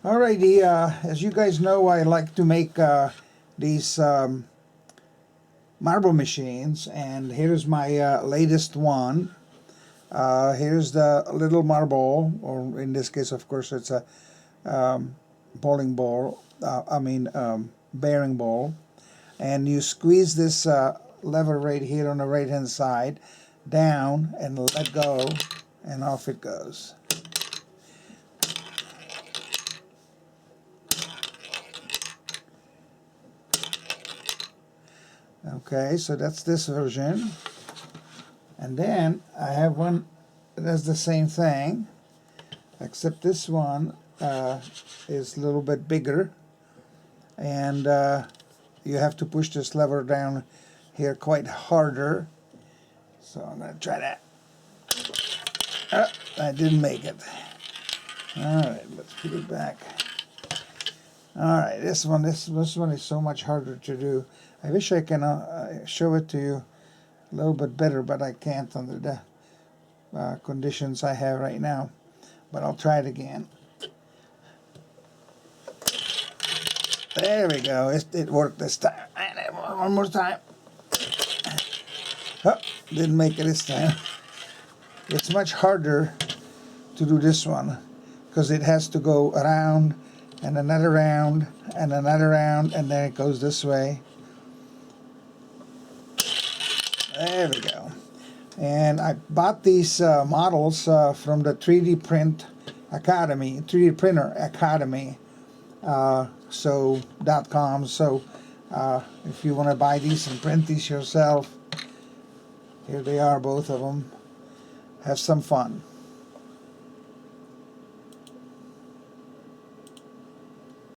Alrighty, as you guys know, I like to make these marble machines, and here's my latest one. Here's the little marble, or in this case, of course, it's a bowling ball, bearing ball, and you squeeze this lever right here on the right hand side down and let go, and off it goes. Okay, so that's this version. And then I have one that does the same thing, except this one is a little bit bigger. And you have to push this lever down here quite harder. So I'm going to try that. I didn't make it. Alright, let's put it back. Alright, this one is so much harder to do. I wish I can show it to you a little bit better, but I can't under the conditions I have right now. But I'll try it again. There we go. It worked this time. And one more time. Oh, didn't make it this time. It's much harder to do this one because it has to go around and another round and another round, and then it goes this way. There we go. And I bought these models from the 3D Print Academy, 3D Printer Academy, .com. So if you want to buy these and print these yourself, here they are, both of them. Have some fun.